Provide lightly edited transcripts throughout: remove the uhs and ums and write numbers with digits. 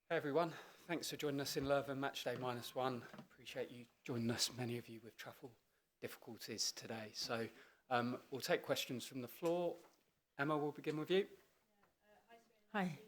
Hey everyone, thanks for joining us in Leuven Matchday -1. Appreciate you joining us, many of you with travel difficulties today. So we'll take questions from the floor. Emma, we'll begin with you. Hi.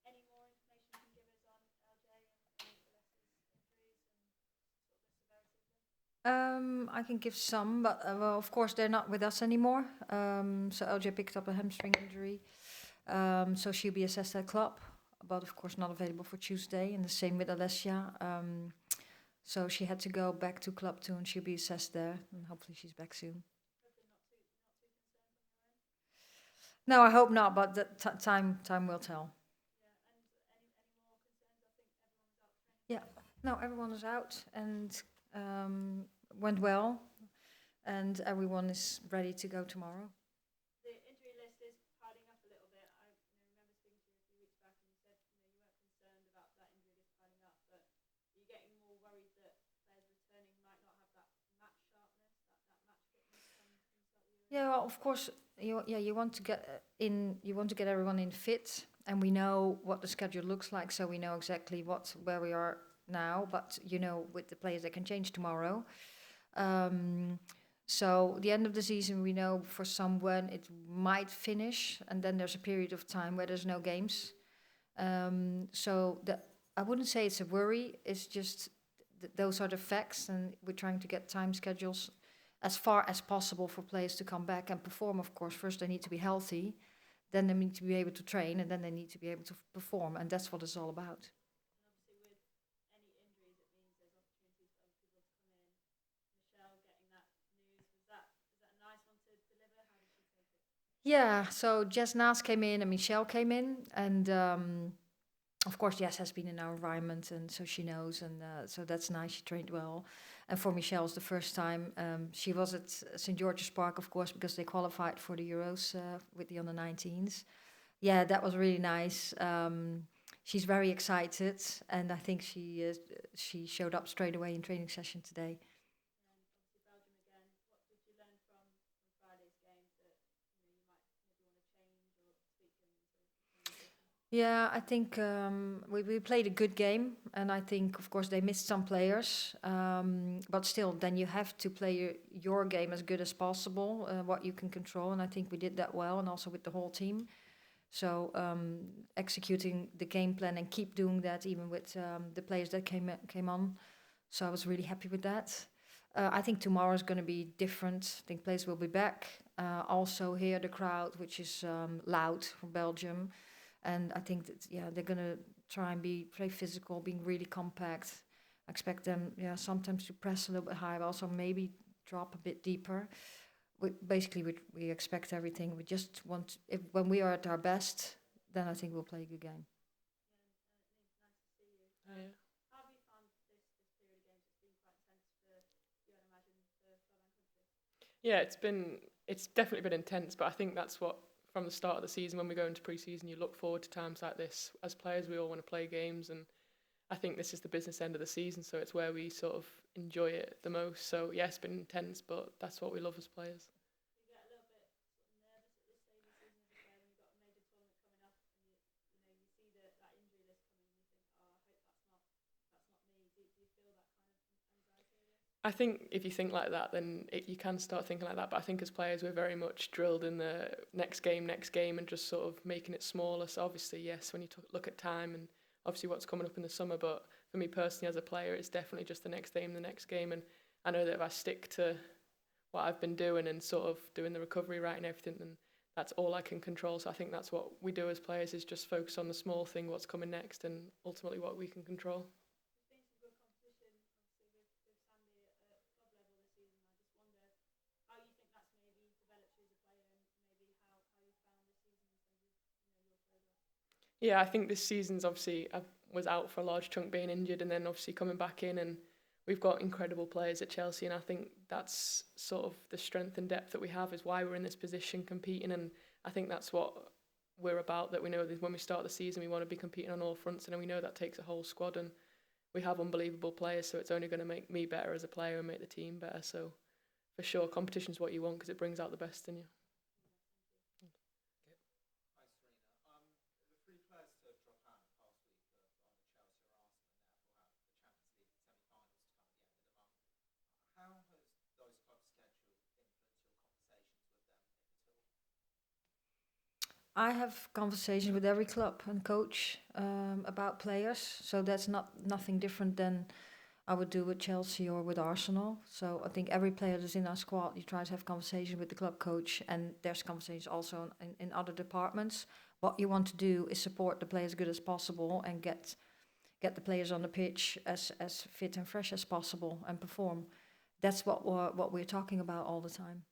Any more information you can give us on LJ and Alessa's injuries and sort of the severity of them? I can give some, but well, of course they're not with us anymore. So LJ picked up a hamstring injury, so she'll be assessed at club, but of course not available for Tuesday. And the same with Alessia. So she had to go back to club too, and she'll be assessed there, and hopefully she's back soon. No, I hope not, but the time will tell. Yeah, no, everyone is out and went well, and everyone is ready to go tomorrow. The injury list is piling up a little bit. I remember speaking to you a few weeks back, and you said you weren't concerned about that injury list piling up, but are you getting more worried that players returning might not have that match sharpness, that match fitness come start the year? Yeah, well, of course, you want to get everyone in fit, and we know what the schedule looks like, so we know exactly where we are now. But with the players, that can change tomorrow. So the end of the season, we know for some when it might finish, and then there's a period of time where there's no games. I wouldn't say it's a worry. It's just those are the facts, and we're trying to get time schedules as far as possible for players to come back and perform. Of course, first they need to be healthy, then they need to be able to train, and then they need to be able to perform, and that's what it's all about. Yeah, so Jess Naas came in and Michelle came in, and of course Jess has been in our environment, and so she knows, and so that's nice. She trained well, and for Michelle, it's the first time she was at St. George's Park, of course, because they qualified for the Euros with the under-19s. Yeah, that was really nice. She's very excited, and I think she showed up straight away in training session today. Yeah, I think we played a good game, and I think, of course, they missed some players, but still, then you have to play your game as good as possible, what you can control, and I think we did that well, and also with the whole team. So executing the game plan and keep doing that, even with the players that came on. So I was really happy with that. I think tomorrow is going to be different. I think players will be back. Also hear the crowd, which is loud from Belgium. And I think that, they're going to try and be very physical, being really compact. I expect them, sometimes to press a little bit higher, but also maybe drop a bit deeper. We expect everything. We just want, when we are at our best, then I think we'll play a good game. How have you found this period of games? It's been quite intense for you, I'd imagine, for Finalist. Yeah, it's definitely been intense, but I think that's what, from the start of the season, when we go into pre-season, you look forward to times like this. As players, we all want to play games, and I think this is the business end of the season, so it's where we sort of enjoy it the most. So yeah, it's been intense, but that's what we love as players. You get a little bit nervous at this stage of the season as a player when you've got a major tournament coming up, and you see that injury list coming, and you think, oh, I hope that's not me. Do you feel that kind of anxiety? I think if you think like that, then you can start thinking like that. But I think as players, we're very much drilled in the next game, and just sort of making it smaller. So obviously, yes, when you look at time and obviously what's coming up in the summer. But for me personally, as a player, it's definitely just the next game. And I know that if I stick to what I've been doing and sort of doing the recovery right and everything, then that's all I can control. So I think that's what we do as players, is just focus on the small thing, what's coming next, and ultimately what we can control. Yeah, I think this season's obviously, I was out for a large chunk being injured, and then obviously coming back in, and we've got incredible players at Chelsea, and I think that's sort of the strength and depth that we have, is why we're in this position competing, and I think that's what we're about, that we know that when we start the season we want to be competing on all fronts, and we know that takes a whole squad, and we have unbelievable players, so it's only going to make me better as a player and make the team better. So for sure, competition's what you want, because it brings out the best in you. Hi Sarina. The three players to drop out in the past week I have conversations with every club and coach about players, so that's nothing different than I would do with Chelsea or with Arsenal. So I think every player that's in our squad, you try to have conversation with the club coach, and there's conversations also in other departments. What you want to do is support the players as good as possible and get the players on the pitch as fit and fresh as possible and perform. That's what we're talking about all the time.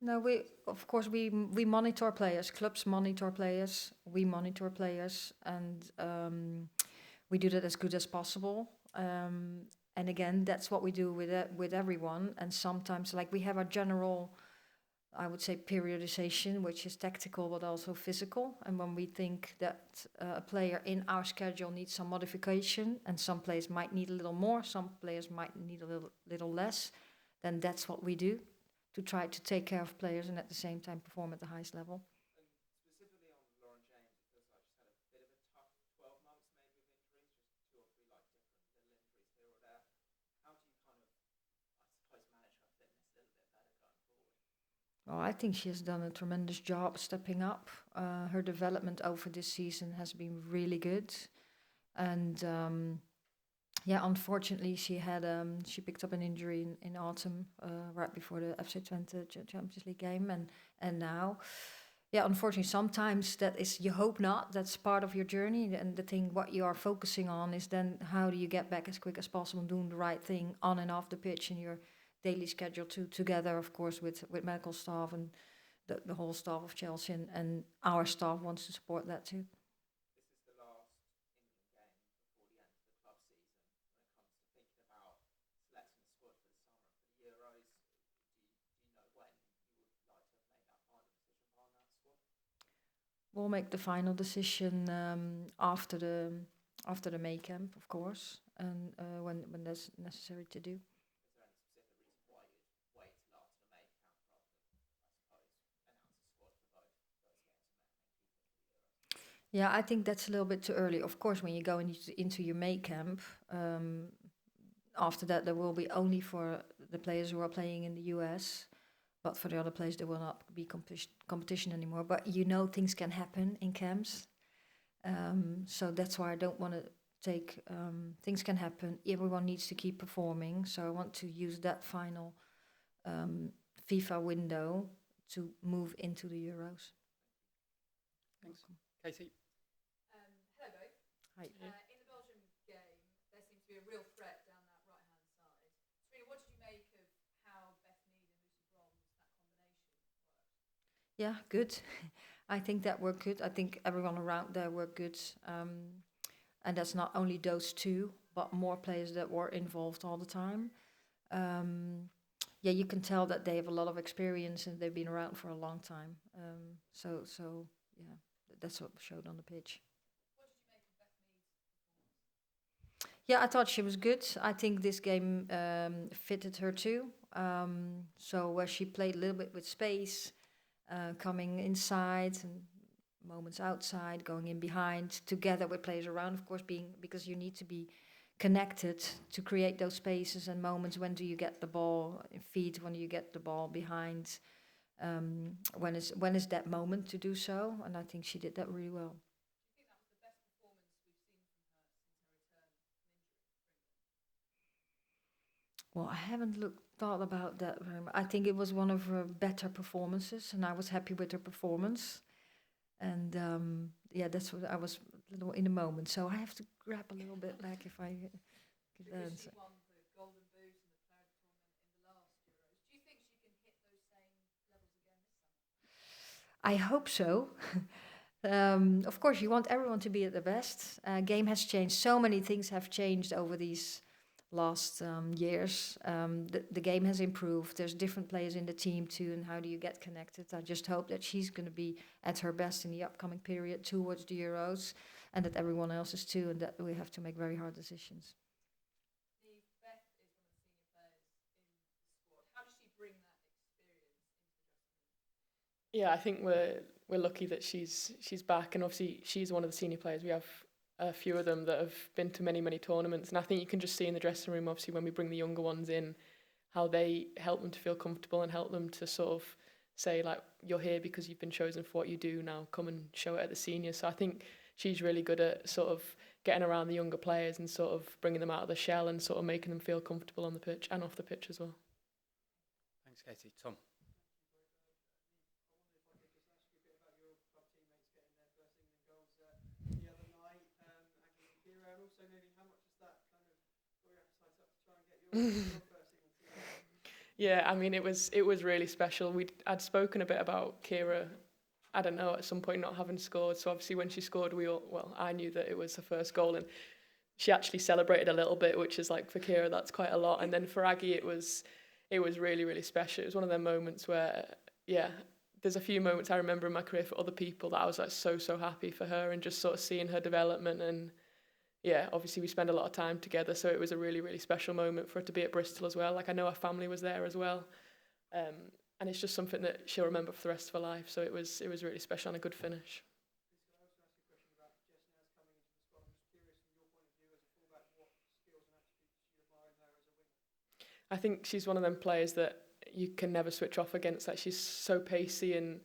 No, of course we monitor players. Clubs monitor players. We monitor players, and we do that as good as possible. And again, that's what we do with everyone. And sometimes, like we have a general, I would say, periodization, which is tactical but also physical. And when we think that a player in our schedule needs some modification, and some players might need a little more, some players might need a little less, then that's what we do, to try to take care of players and at the same time perform at the highest level. And specifically on Lauren James, it feels like she's had a bit of a tough 12 months maybe with injuries, just 2 or 3 like different little injuries here or there. How do you kind of, I suppose, manage her fitness a little bit better going forward? Well, I think she has done a tremendous job stepping up. Her development over this season has been really good. And unfortunately, she picked up an injury in autumn, right before the FC Twente Champions League game, and now, unfortunately, sometimes that is, you hope not. That's part of your journey, and the thing what you are focusing on is then how do you get back as quick as possible, doing the right thing on and off the pitch in your daily schedule, together, of course, with medical staff and the whole staff of Chelsea, and our staff wants to support that too. We'll make the final decision after the May camp, of course, and when that's necessary to do. Is there any specific reason why you'd wait till after the May camp rather than, I suppose, announce a squad for both those games and then keep it for the Euros? Yeah, I think that's a little bit too early. Of course, when you go into your May camp, after that there will be only for the players who are playing in the US. But for the other players, there will not be competition anymore. But things can happen in camps. So that's why I don't want to take... things can happen. Everyone needs to keep performing. So I want to use that final FIFA window to move into the Euros. Thanks. Katie? Hello both. Hi. In the Belgium game, there seems to be a real threat down that right-hand side. Sarina, what did you make of how Beth Mead and Lucy Bronze, that combination, worked? Yeah, good. I think that worked good. I think everyone around there worked good. And that's not only those two, but more players that were involved all the time. You can tell that they have a lot of experience and they've been around for a long time. So that's what showed on the pitch. What did you make of Beth Mead's performance? Yeah, I thought she was good. I think this game fitted her too. So where she played a little bit with space, coming inside and moments outside, going in behind, together with players around, of course, because you need to be connected to create those spaces and moments. When do you get the ball in feet? When do you get the ball behind? When is that moment to do so? And I think she did that really well. Do you think that was the best performance we've seen from her since her return from injury? Well, I haven't thought about that very much. I think it was one of her better performances, and I was happy with her performance. And that's what I was a little in the moment. So I have to grab a little bit back if I give that Because answer. she won the Golden Boot and the Player of the Tournament in the last Euros. Do you think she can hit those same levels again this summer? I hope so. Of course, you want everyone to be at their best. Game has changed. So many things have changed over these last years. The game has improved. There's different players in the team too, and how do you get connected? I just hope that she's going to be at her best in the upcoming period towards the Euros, and that everyone else is too, and that we have to make very hard decisions. Niamh, Beth is one of the senior players in the squad. How does she bring that experience into the dressing room? Yeah, I think we're lucky that she's back, and obviously she's one of the senior players. We have a few of them that have been to many, many tournaments. And I think you can just see in the dressing room, obviously, when we bring the younger ones in, how they help them to feel comfortable and help them to sort of say, like, you're here because you've been chosen for what you do, now come and show it at the seniors. So I think she's really good at sort of getting around the younger players and sort of bringing them out of the shell and sort of making them feel comfortable on the pitch and off the pitch as well. Thanks, Katie. Tom. Yeah, I mean, it was really special. I'd spoken a bit about Kira, I don't know, at some point not having scored. So obviously when she scored, I knew that it was her first goal, and she actually celebrated a little bit, which is like, for Kira, that's quite a lot. And then for Aggie, it was really, really special. It was one of them moments where, yeah, there's a few moments I remember in my career for other people that I was like so happy for her, and just sort of seeing her development. And yeah, obviously we spend a lot of time together, so it was a really, really special moment for her to be at Bristol as well. Like, I know her family was there as well, and it's just something that she'll remember for the rest of her life. So it was really special and a good finish. I think she's one of them players that you can never switch off against. Like, she's so pacey, and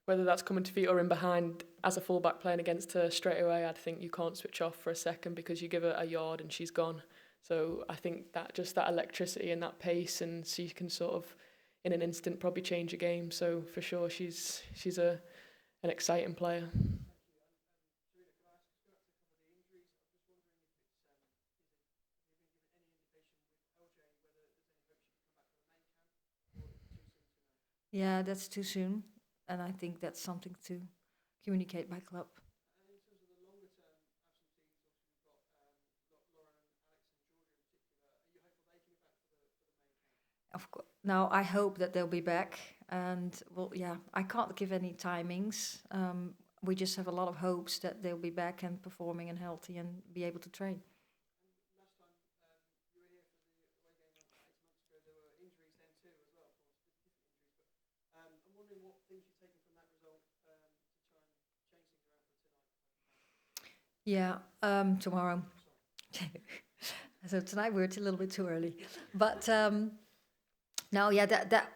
whether that's coming to feet or in behind as a fullback playing against her straight away, I think you can't switch off for a second, because you give her a yard and she's gone. So I think that just that electricity and that pace, and she can sort of in an instant probably change a game. So for sure she's an exciting player. Yeah, that's too soon, and I think that's something to communicate by club. Of course. Now I hope that they'll be back, and well, yeah, I can't give any timings. We just have a lot of hopes that they'll be back and performing and healthy and be able to train. Yeah, tomorrow. So tonight we're a little bit too early, but no, yeah, that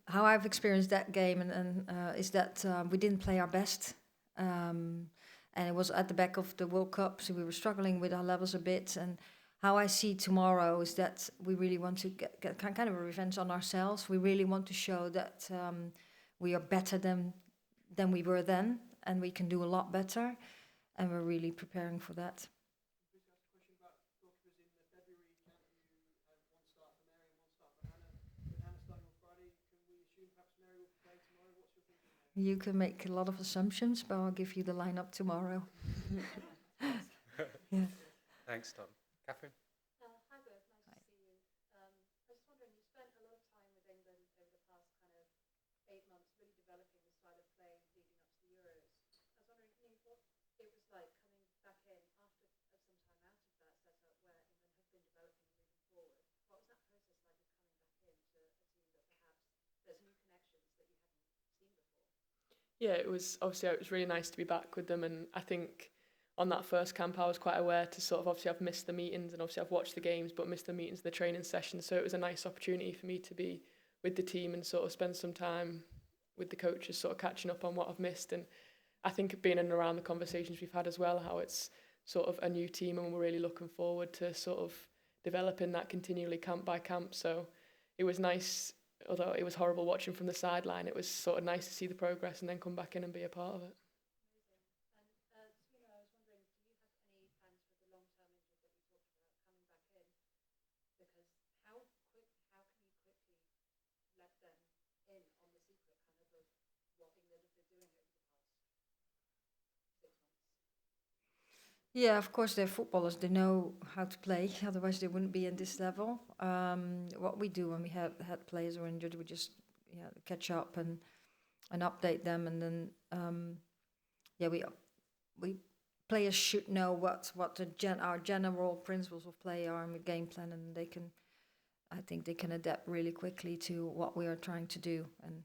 how I've experienced that game and is that we didn't play our best, and it was at the back of the World Cup, so we were struggling with our levels a bit. And how I see tomorrow is that we really want to get kind of a revenge on ourselves. We really want to show that we are better than we were then, and we can do a lot better. And we're really preparing for that. You can make a lot of assumptions, but I'll give you the lineup tomorrow. Yeah. Thanks, Tom. Catherine? Hi, both. Nice to see you. I was wondering, you spent a lot of time with England over the past kind of 8 months really developing the style of play leading up to the Euros. I was wondering, Niamh, what it was like coming back in after some time out of that setup where England have been developing and moving forward. What was that process like of coming back into a team that perhaps there's new connections that you haven't seen before? Yeah, it was really nice to be back with them, and I think on that first camp I was quite aware to sort of, obviously I've missed the meetings and obviously I've watched the games but missed the meetings, the training sessions, so it was a nice opportunity for me to be with the team and sort of spend some time with the coaches, sort of catching up on what I've missed. And I think being in and around the conversations we've had as well, how it's sort of a new team and we're really looking forward to sort of developing that continually camp by camp. So it was nice, although it was horrible watching from the sideline, it was sort of nice to see the progress and then come back in and be a part of it. Sarina, I was wondering, do you have any plans for the long-term injury that you talked about coming back in? Because how can you quickly let them in on the secret kind of what England have been doing over the past 6 months? Yeah, of course they're footballers. They know how to play. Otherwise, they wouldn't be at this level. What we do when we have had players who are injured, we just catch up and update them, and then we players should know what our general principles of play are and the game plan, and I think they can adapt really quickly to what we are trying to do, and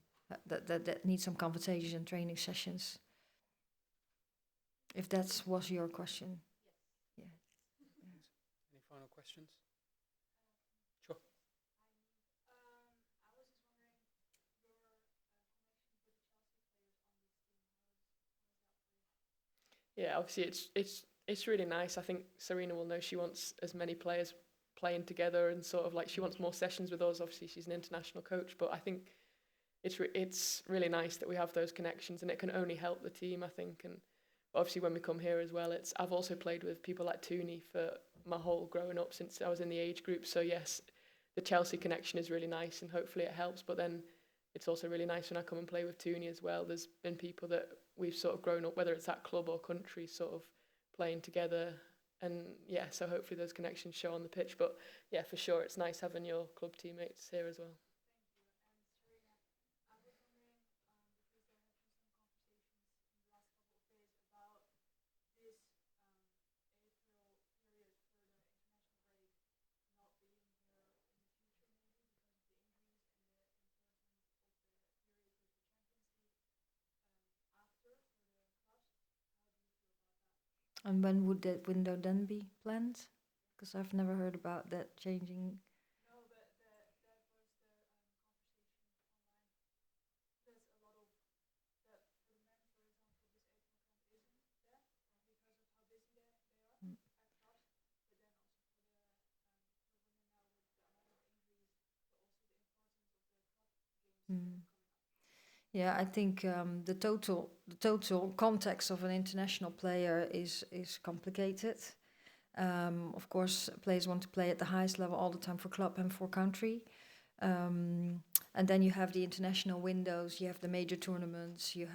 that needs some conversation and training sessions. If that was your question. Yes. questions? Sure. I was just wondering your connection with the Chelsea players on this team. How is that for you? Yeah, obviously it's really nice. I think Sarina will know she wants as many players playing together and sort of like she wants more sessions with us. Obviously, she's an international coach, but I think it's really nice that we have those connections, and it can only help the team, I think. And obviously, when we come here as well, I've also played with people like Tooney for my whole growing up since I was in the age group. So yes, the Chelsea connection is really nice, and hopefully it helps. But then it's also really nice when I come and play with Tooney as well. There's been people that we've sort of grown up, whether it's at club or country, sort of playing together. And yeah, so hopefully those connections show on the pitch. But yeah, for sure, it's nice having your club teammates here as well. Thank you. And Sarina, I was wondering, because there have been some conversations in the last couple of days about this April period for the international break not being here in the future, maybe because of the injuries and the importance of the period with the Champions League after for the clubs. How do you feel about that? And when would that window then be planned? Because I've never heard about that changing. No, but that was the conversation online. There's a lot of that for the men, for example, this April camp isn't there because of how busy they are Mm. at clubs. But then also for the women now with the amount of injuries, but also the importance of the club games Mm. coming up. Yeah, I think the total context of an international player is complicated. Of course, players want to play at the highest level all the time for club and for country. And then you have the international windows, you have the major tournaments, you're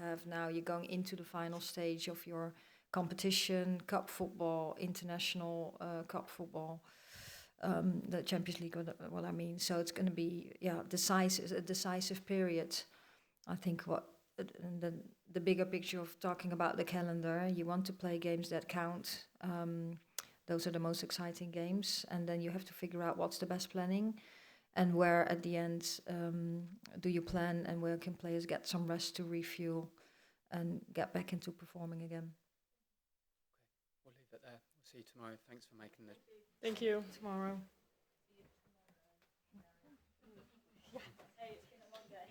going into the final stage of your competition, cup football, international cup football, the Champions League, what I mean. So it's going to be, a decisive period. I think the bigger picture of talking about the calendar, you want to play games that count. Those are the most exciting games, and then you have to figure out what's the best planning, and where at the end do you plan, and where can players get some rest to refuel and get back into performing again. We'll leave it there. We'll see you tomorrow. Thanks for making the Thank you. Tomorrow. Hey, it's been a long day.